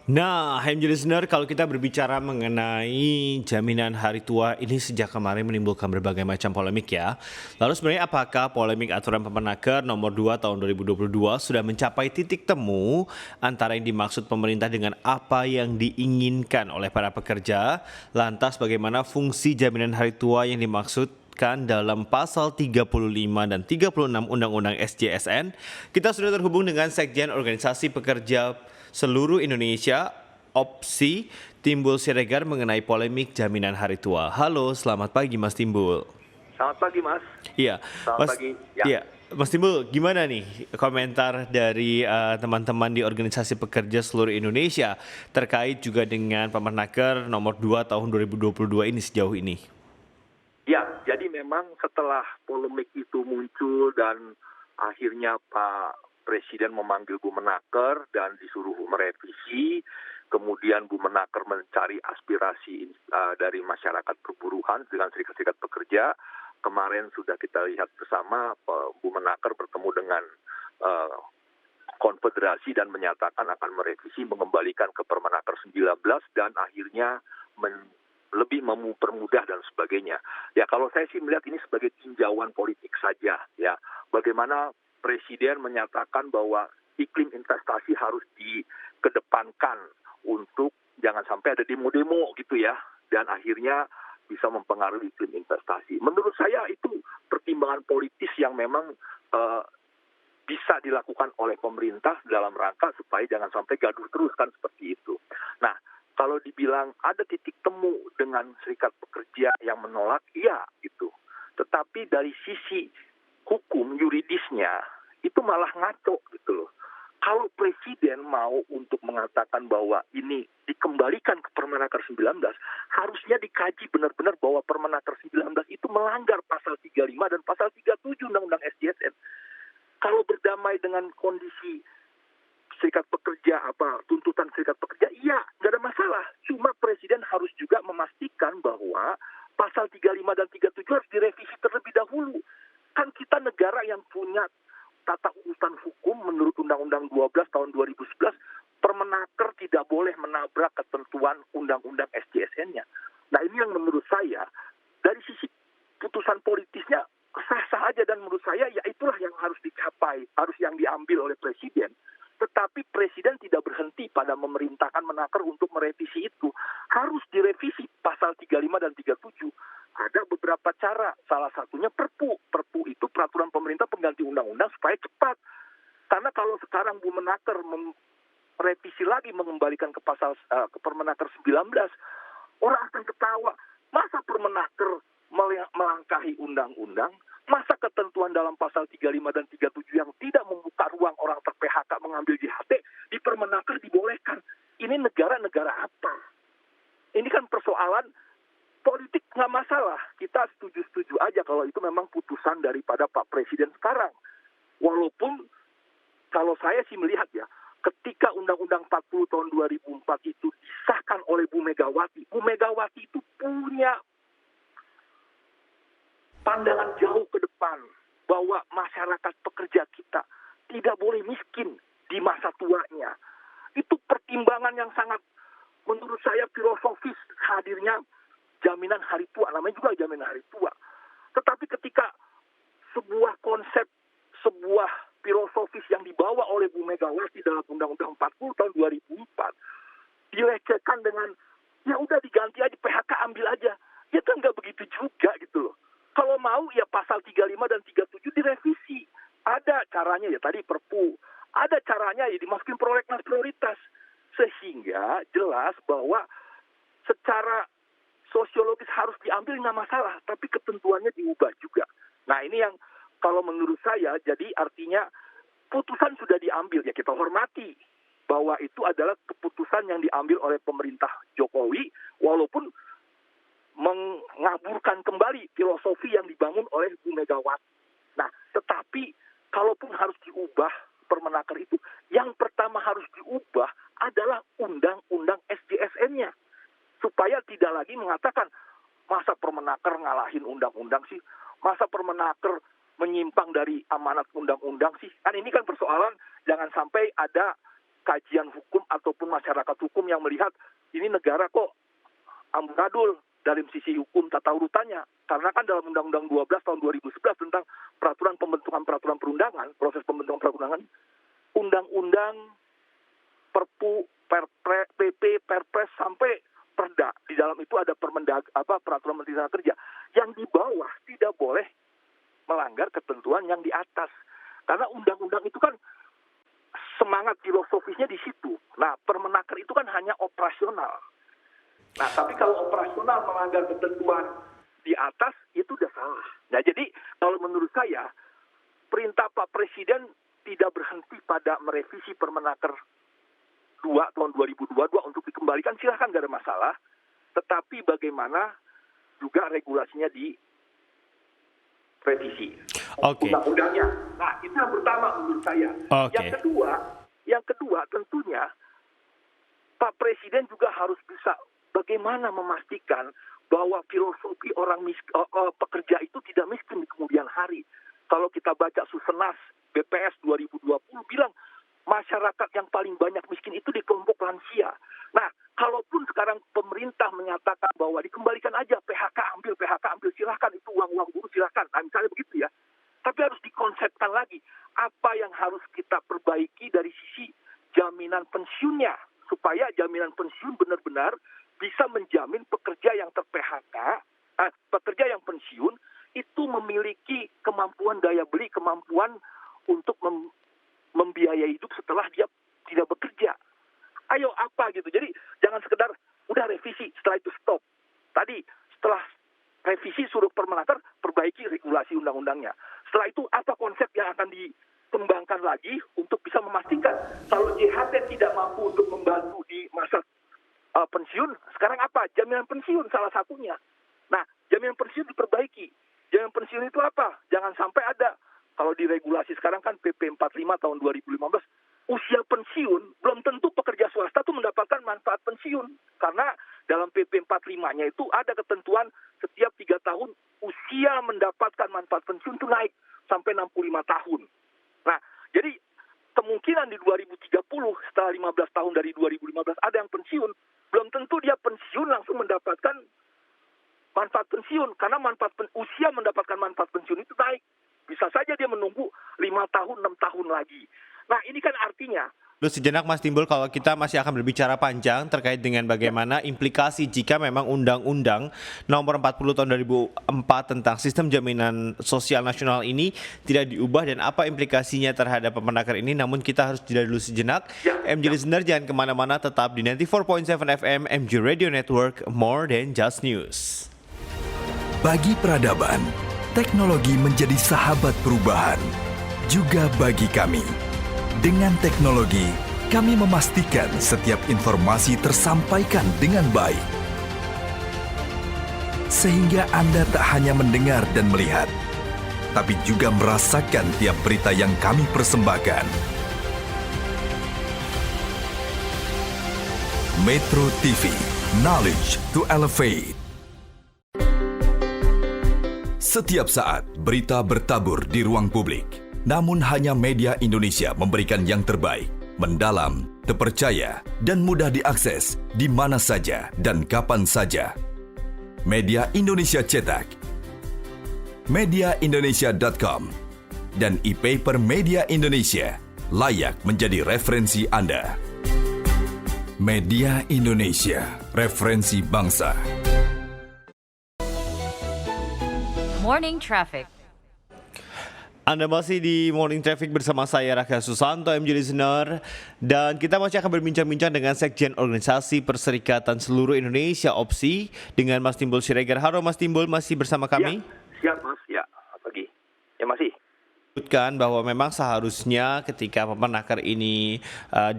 Nah, HMJ listener, kalau kita berbicara mengenai jaminan hari tua ini sejak kemarin menimbulkan berbagai macam polemik ya. Lalu sebenarnya apakah polemik aturan Permenaker nomor 2 tahun 2022 sudah mencapai titik temu antara yang dimaksud pemerintah dengan apa yang diinginkan oleh para pekerja? Lantas bagaimana fungsi jaminan hari tua yang dimaksudkan dalam pasal 35 dan 36 Undang-Undang SJSN? Kita sudah terhubung dengan Sekjen Organisasi Pekerja Seluruh Indonesia, Opsi, Timbul Siregar mengenai polemik jaminan hari tua. Halo, selamat pagi Mas Timbul. Selamat pagi, Mas. Iya, Selamat Mas. pagi. Ya, Iya, Mas Timbul, gimana nih komentar dari teman-teman di Organisasi Pekerja Seluruh Indonesia terkait juga dengan Permenaker nomor 2 tahun 2022 ini sejauh ini? ya. Jadi memang setelah polemik itu muncul dan akhirnya Pak Presiden memanggil Bu Menaker dan disuruh merevisi, kemudian Bu Menaker mencari aspirasi dari masyarakat perburuhan dengan serikat-serikat pekerja. Kemarin sudah kita lihat bersama Bu Menaker bertemu dengan eh, konfederasi dan menyatakan akan merevisi mengembalikan ke Permenaker 19 dan akhirnya lebih mempermudah dan sebagainya. Ya kalau saya sih melihat ini sebagai tinjauan politik saja ya. Bagaimana Presiden menyatakan bahwa iklim investasi harus dikedepankan untuk jangan sampai ada demo-demo gitu ya. Dan akhirnya bisa mempengaruhi iklim investasi. Menurut saya itu pertimbangan politis yang memang bisa dilakukan oleh pemerintah dalam rangka supaya jangan sampai gaduh terus kan seperti itu. Nah, kalau dibilang ada titik temu dengan serikat pekerja yang menolak, iya gitu. Tetapi dari sisi hukum yuridisnya itu malah ngaco gitu loh. Kalau Presiden mau untuk mengatakan bahwa ini dikembalikan ke Permenaker 19, harusnya dikaji benar-benar bahwa Permenaker 19 itu melanggar pasal 35 dan pasal 37 Undang-Undang SJSN. Kalau berdamai dengan kondisi serikat pekerja, tuntutan serikat pekerja, iya, nggak ada masalah. Cuma Presiden harus juga memastikan bahwa pasal 35 dan 37 harus direvisi terlebih dahulu. Kan kita negara yang punya tata urusan hukum menurut Undang-Undang 12 tahun 2011, Permenaker tidak boleh menabrak ketentuan Undang-Undang SJSN-nya. Nah ini yang menurut saya, dari sisi putusan politisnya sah-sah aja dan menurut saya ya itulah yang harus dicapai, harus yang diambil oleh Presiden. Tetapi Presiden tidak berhenti pada memerintahkan Menaker untuk merevisi itu. Harus direvisi pasal 35 dan 37. Ada beberapa cara, salah satunya Perpu. Perpu itu peraturan pemerintah pengganti undang-undang supaya cepat. Karena kalau sekarang Bu Menaker merevisi lagi mengembalikan ke pasal ke Permenaker 19, orang akan ketawa. Masa Permenaker melangkahi undang-undang, masa ketentuan dalam pasal 35 dan 37 yang tidak membuka ruang orang ter-PHK mengambil JHT di Permenaker dibolehkan. Ini negara-negara apa? Ini kan persoalan politik nggak masalah. Kita setuju-setuju aja kalau itu memang putusan daripada Pak Presiden sekarang. Walaupun kalau saya sih melihat ya, ketika Undang-Undang 40 tahun 2004 itu disahkan oleh Bu Megawati itu punya pandangan jauh ke depan bahwa masyarakat pekerja kita tidak boleh miskin di masa tuanya. Itu pertimbangan yang sangat menurut saya filosofis hadirnya jaminan hari tua, namanya juga jaminan hari tua. Tetapi ketika sebuah konsep, sebuah filosofis yang dibawa oleh Bu Megawati dalam Undang-Undang 40 tahun 2004 dilecehkan dengan ya udah diganti aja PHK ambil aja. Ya kan nggak begitu juga gitu loh. Kalau mau ya pasal 35 dan 37 direvisi. Ada caranya ya tadi Perpu. Ada caranya ya dimasukin prolegnas prioritas. Sehingga jelas bahwa secara sosiologis harus diambil nggak masalah. Tapi ketentuannya diubah juga. Nah ini yang kalau menurut saya jadi artinya putusan sudah diambil. Ya kita hormati bahwa itu adalah keputusan yang diambil oleh pemerintah Jokowi. Walaupun mengaburkan kembali filosofi yang dibangun oleh Bu Megawati. Nah, tetapi kalaupun harus diubah Permenaker itu, yang pertama harus diubah adalah Undang-Undang SJSN-nya. Supaya tidak lagi mengatakan, masa Permenaker ngalahin undang-undang sih? Masa Permenaker menyimpang dari amanat undang-undang sih? Kan ini kan persoalan jangan sampai ada kajian hukum ataupun masyarakat hukum yang melihat ini negara kok amburadul dalam sisi hukum tata urutannya. Karena kan dalam Undang-Undang 12 tahun 2011 tentang pembentukan peraturan perundangan, proses pembentukan perundangan, Undang-Undang, Perpu, PP, Perpres sampai Perda. Di dalam itu ada peraturan Menteri Tenaga Kerja. Yang di bawah tidak boleh melanggar ketentuan yang di atas. Karena undang-undang itu kan semangat filosofisnya di situ. Nah, Permenaker itu kan hanya operasional. Nah, tapi kalau operasional melanggar ketentuan di atas, itu udah salah. Nah, jadi kalau menurut saya, perintah Pak Presiden tidak berhenti pada merevisi Permenaker 2 tahun 2022 untuk dikembalikan, silahkan, nggak ada masalah. Tetapi bagaimana juga regulasinya direvisi. Undang-undangnya. Nah, itu yang pertama menurut saya. Yang kedua tentunya Pak Presiden juga harus bisa bagaimana memastikan bahwa filosofi pekerja itu tidak miskin di kemudian hari. Kalau kita baca Susenas BPS 2020 bilang masyarakat yang paling banyak miskin itu di kelompok lansia. Nah, kalaupun sekarang pemerintah menyatakan bahwa dikembalikan aja PHK ambil, silahkan, itu uang buruh silahkan. Nah, misalnya begitu ya. Tapi harus dikonsepkan lagi apa yang harus kita perbaiki dari sisi jaminan pensiunnya. Supaya jaminan pensiun benar-benar bisa menjamin pekerja yang pekerja yang pensiun itu memiliki kemampuan daya beli, kemampuan untuk membiayai hidup setelah dia tidak bekerja. Ayo apa gitu. Jadi jangan sekedar udah revisi, setelah itu stop. Tadi setelah revisi suruh Permenaker, perbaiki regulasi undang-undangnya. Setelah itu apa konsep yang akan dikembangkan lagi untuk bisa memastikan kalau JHT tidak mampu untuk membantu di masa pensiun, sekarang apa? Jaminan pensiun salah satunya. Nah, jaminan pensiun diperbaiki. Jaminan pensiun itu apa? Jangan sampai ada. Kalau di regulasi sekarang kan PP 45 tahun 2015, usia pensiun belum tentu pekerja swasta itu mendapatkan manfaat pensiun. Karena dalam PP 45-nya itu ada ketentuan setiap 3 tahun usia mendapatkan manfaat pensiun itu naik sampai 65 tahun. Nah, jadi kemungkinan di 2030 setelah 15 tahun dari 2015 ada yang pensiun, belum tentu dia pensiun langsung mendapatkan manfaat pensiun. Karena usia mendapatkan manfaat pensiun itu naik. Bisa saja dia menunggu 5 tahun, 6 tahun lagi. Nah, ini kan artinya Dulu sejenak Mas Timbul, kalau kita masih akan berbicara panjang terkait dengan bagaimana implikasi jika memang Undang-Undang Nomor 40 Tahun 2004 tentang Sistem Jaminan Sosial Nasional ini tidak diubah dan apa implikasinya terhadap Permenaker ini. Namun kita harus jeda dulu sejenak. MG Listener jangan kemana-mana, tetap di 94.7 FM MG Radio Network, more than just news. Bagi peradaban, teknologi menjadi sahabat perubahan. Juga bagi kami. Dengan teknologi, kami memastikan setiap informasi tersampaikan dengan baik. Sehingga Anda tak hanya mendengar dan melihat, tapi juga merasakan tiap berita yang kami persembahkan. Metro TV, knowledge to elevate. Setiap saat, berita bertabur di ruang publik. Namun hanya Media Indonesia memberikan yang terbaik, mendalam, terpercaya, dan mudah diakses di mana saja dan kapan saja. Media Indonesia Cetak, mediaindonesia.com, dan e-paper Media Indonesia layak menjadi referensi Anda. Media Indonesia, referensi bangsa. Morning Traffic. Anda masih di Morning Traffic bersama saya Raka Susanto, MG Listener, dan kita masih akan berbincang-bincang dengan Sekjen Organisasi Perserikatan Seluruh Indonesia (OPSI) dengan Mas Timbul Siregar. Halo Mas Timbul, masih bersama kami? Ya, siap Mas, ya pagi. Ya masih. Bahwa memang seharusnya ketika Permenaker ini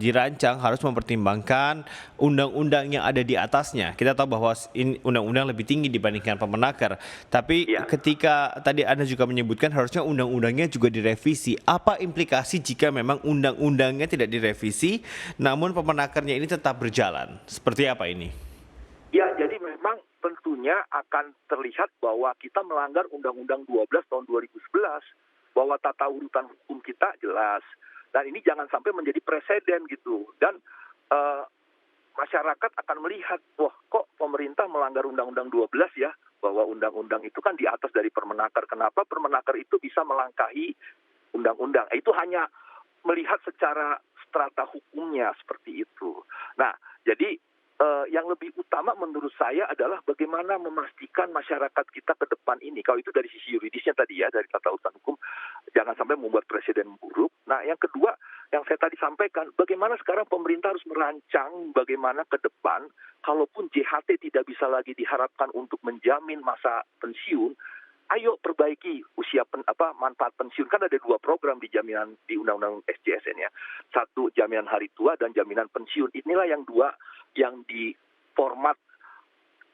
dirancang harus mempertimbangkan undang-undang yang ada di atasnya. Kita tahu bahwa undang-undang lebih tinggi dibandingkan Permenaker. Tapi ketika tadi Anda juga menyebutkan harusnya undang-undangnya juga direvisi. Apa implikasi jika memang undang-undangnya tidak direvisi, namun Permenakernya ini tetap berjalan? Seperti apa ini? Ya, jadi memang tentunya akan terlihat bahwa kita melanggar Undang-Undang 12 tahun 2011. Bahwa tata urutan hukum kita jelas. Dan ini jangan sampai menjadi presiden gitu. Dan masyarakat akan melihat, wah kok pemerintah melanggar Undang-Undang 12 ya, bahwa undang-undang itu kan di atas dari Permenaker. Kenapa Permenaker itu bisa melangkahi undang-undang? Itu hanya melihat secara strata hukumnya seperti itu. Nah, jadi yang lebih utama menurut saya adalah bagaimana memastikan masyarakat kita ke depan ini. Kalau itu dari sisi yuridisnya tadi ya, dari tata urusan hukum, jangan sampai membuat presiden buruk. Nah, yang kedua, yang saya tadi sampaikan, bagaimana sekarang pemerintah harus merancang bagaimana ke depan, kalaupun JHT tidak bisa lagi diharapkan untuk menjamin masa pensiun, ayo perbaiki usia manfaat pensiun. Kan ada 2 program di jaminan di Undang-Undang SJSN ya. Satu jaminan hari tua dan jaminan pensiun. Inilah yang 2 yang diformat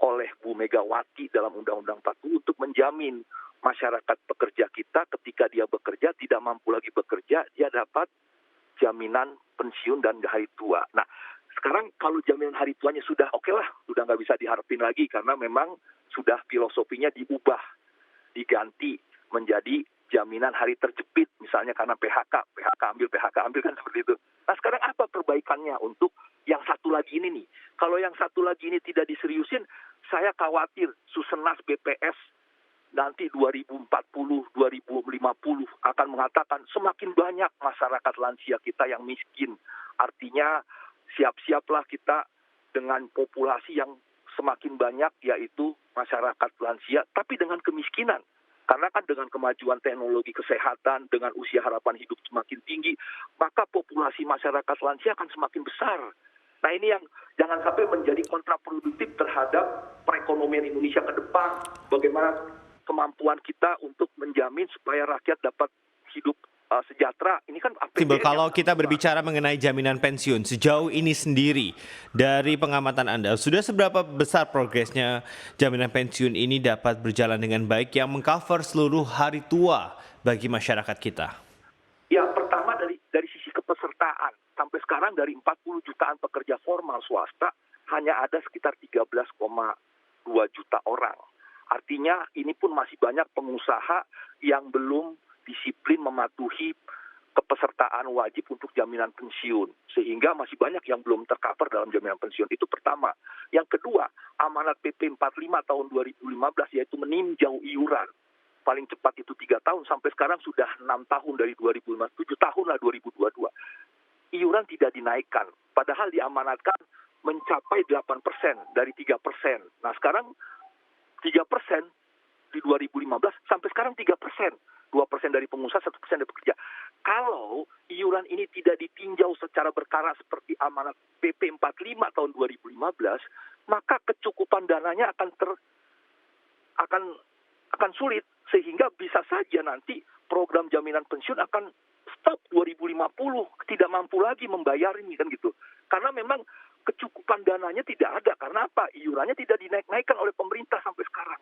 oleh Bu Megawati dalam Undang-Undang 40 untuk menjamin masyarakat pekerja kita ketika dia bekerja tidak mampu lagi bekerja, dia dapat jaminan pensiun dan hari tua. Nah, sekarang kalau jaminan hari tuanya sudah oke lah, sudah nggak bisa diharapin lagi karena memang sudah filosofinya diubah, diganti menjadi jaminan hari terjepit, misalnya karena PHK ambil kan seperti itu. Nah, sekarang apa perbaikannya untuk yang satu lagi ini nih? Kalau yang satu lagi ini tidak diseriusin, saya khawatir Susenas BPS nanti 2040, 2050 akan mengatakan semakin banyak masyarakat lansia kita yang miskin. Artinya siap-siaplah kita dengan populasi yang semakin banyak, yaitu masyarakat lansia, tapi dengan kemiskinan. Karena kan dengan kemajuan teknologi kesehatan, dengan usia harapan hidup semakin tinggi, maka populasi masyarakat lansia akan semakin besar. Nah, ini yang jangan sampai menjadi kontraproduktif terhadap perekonomian Indonesia ke depan. Bagaimana kemampuan kita untuk menjamin supaya rakyat dapat hidup sejahtera. Ini kan Timbul, kalau kita berbicara mengenai jaminan pensiun, sejauh ini sendiri dari pengamatan Anda, sudah seberapa besar progresnya jaminan pensiun ini dapat berjalan dengan baik yang mengcover seluruh hari tua bagi masyarakat kita? Ya, pertama dari sisi kepesertaan. Sampai sekarang dari 40 jutaan pekerja formal swasta, hanya ada sekitar 13,2 juta orang. Artinya ini pun masih banyak pengusaha yang belum disiplin mematuhi kepesertaan wajib untuk jaminan pensiun. Sehingga masih banyak yang belum tercover dalam jaminan pensiun. Itu pertama. Yang kedua, amanat PP 45 tahun 2015 yaitu meninjau iuran. Paling cepat itu 3 tahun, sampai sekarang sudah 6 tahun dari 2015, 7 tahun lah 2022. Iuran tidak dinaikkan. Padahal diamanatkan mencapai 8% dari 3%. Nah sekarang 3% di 2015 sampai sekarang 3%. 2% dari pengusaha, 1% dari pekerja. Kalau iuran ini tidak ditinjau secara berkala seperti amanat PP 45 tahun 2015, maka kecukupan dananya akan sulit, sehingga bisa saja nanti program jaminan pensiun akan stop 2050, tidak mampu lagi membayar ini kan gitu. Karena memang kecukupan dananya tidak ada. Karena apa? Iurannya tidak dinaik-naikkan oleh pemerintah sampai sekarang.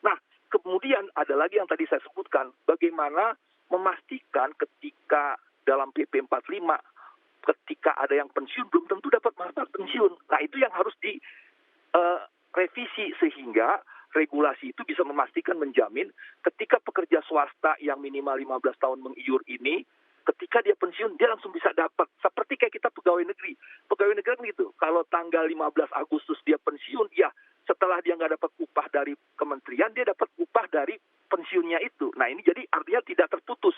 Nah, kemudian ada lagi yang tadi saya sebutkan, bagaimana memastikan ketika dalam PP 45, ketika ada yang pensiun, belum tentu dapat manfaat pensiun. Nah, itu yang harus direvisi sehingga regulasi itu bisa memastikan, menjamin ketika pekerja swasta yang minimal 15 tahun mengiur ini, ketika dia pensiun, dia langsung bisa dapat. Seperti kayak kita pegawai negeri. Pegawai negeri kan gitu, kalau tanggal 15 Agustus dia pensiun, ya setelah dia nggak dapat upah dari kementerian, dia dapat upah dari pensiunnya itu. Nah ini jadi artinya tidak terputus.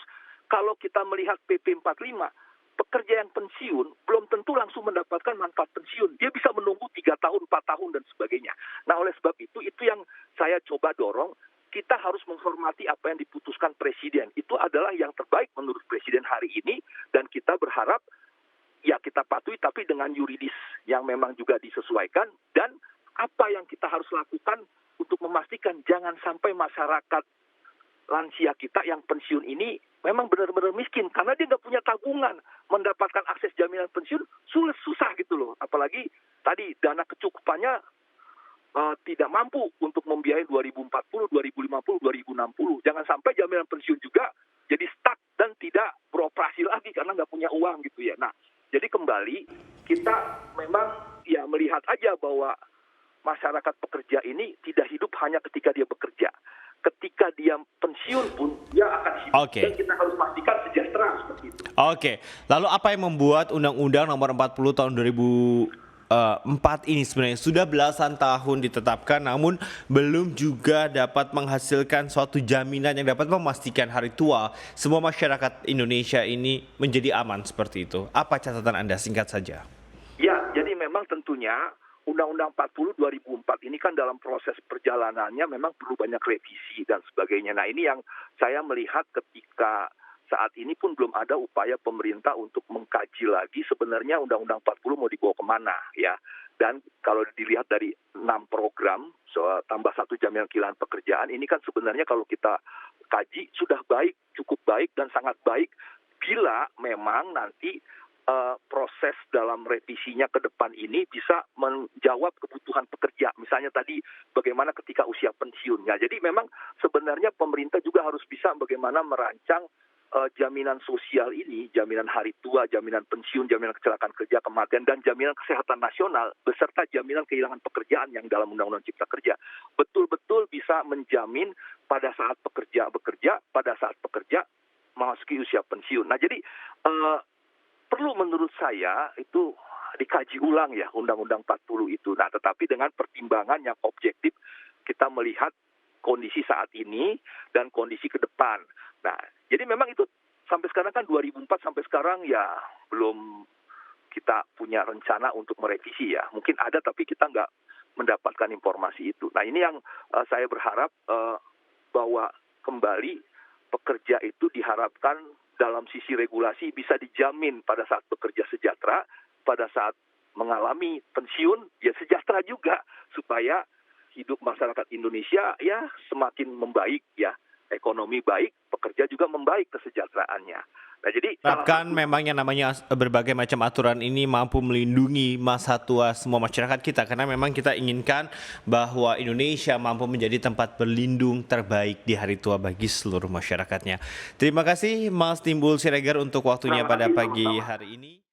Kalau kita melihat PP 45, pekerja yang pensiun belum tentu langsung mendapatkan manfaat pensiun. Dia bisa menunggu 3 tahun, 4 tahun, dan sebagainya. Nah oleh sebab itu yang saya coba dorong, kita harus menghormati apa yang diputuskan Presiden. Itu adalah yang terbaik menurut Presiden hari ini, dan kita berharap ya kita patuhi, tapi dengan yuridis yang memang juga disesuaikan, dan apa yang kita harus lakukan untuk memastikan jangan sampai masyarakat lansia kita yang pensiun ini memang benar-benar miskin, karena dia nggak punya tabungan, mendapatkan akses jaminan pensiun susah gitu loh. Apalagi tadi dana kecukupannya tidak mampu untuk membiayai 2040, 2050, 2060. Jangan sampai jaminan pensiun juga jadi stuck dan tidak beroperasi lagi karena nggak punya uang gitu ya. Nah, jadi kembali kita memang ya melihat aja bahwa masyarakat pekerja ini tidak hidup hanya ketika dia bekerja. ketika dia pensiun pun dia akan hidup. Oke. Dan kita harus pastikan sejahtera seperti itu. Oke, lalu apa yang membuat Undang-Undang Nomor 40 Tahun 2004 ini sebenarnya sudah belasan tahun ditetapkan, namun belum juga dapat menghasilkan suatu jaminan yang dapat memastikan hari tua semua masyarakat Indonesia ini menjadi aman seperti itu. Apa catatan Anda singkat saja? Ya, jadi memang tentunya Undang-Undang 40 2004 ini kan dalam proses perjalanannya memang perlu banyak revisi dan sebagainya. Nah, ini yang saya melihat ketika saat ini pun belum ada upaya pemerintah untuk mengkaji lagi sebenarnya Undang-Undang 40 mau dibawa kemana ya. Dan kalau dilihat dari 6 program, tambah 1 jaminan kehilangan pekerjaan, ini kan sebenarnya kalau kita kaji sudah baik, cukup baik dan sangat baik bila memang nanti proses dalam revisinya ke depan ini bisa menjawab kebutuhan pekerja. Misalnya tadi bagaimana ketika usia pensiunnya. Jadi memang sebenarnya pemerintah juga harus bisa bagaimana merancang jaminan sosial ini, jaminan hari tua, jaminan pensiun, jaminan kecelakaan kerja, kematian, dan jaminan kesehatan nasional, beserta jaminan kehilangan pekerjaan yang dalam Undang-Undang Cipta Kerja, betul-betul bisa menjamin pada saat pekerja bekerja, pada saat pekerja memasuki usia pensiun. Nah, jadi perlu menurut saya itu dikaji ulang ya Undang-Undang 40 itu. Nah, tetapi dengan pertimbangan yang objektif, kita melihat kondisi saat ini dan kondisi ke depan. Nah, jadi memang itu sampai sekarang kan 2004 sampai sekarang ya belum kita punya rencana untuk merevisi ya. Mungkin ada tapi kita nggak mendapatkan informasi itu. Nah, ini yang saya berharap bahwa kembali pekerja itu diharapkan dalam sisi regulasi bisa dijamin pada saat bekerja sejahtera, pada saat mengalami pensiun ya sejahtera juga supaya hidup masyarakat Indonesia ya semakin membaik ya, ekonomi baik, pekerja juga membaik kesejahteraannya. Nah, jadi Harapkan memang yang namanya berbagai macam aturan ini mampu melindungi masa tua semua masyarakat kita, karena memang kita inginkan bahwa Indonesia mampu menjadi tempat berlindung terbaik di hari tua bagi seluruh masyarakatnya. Terima kasih Mas Timbul Siregar untuk waktunya pada pagi hari ini.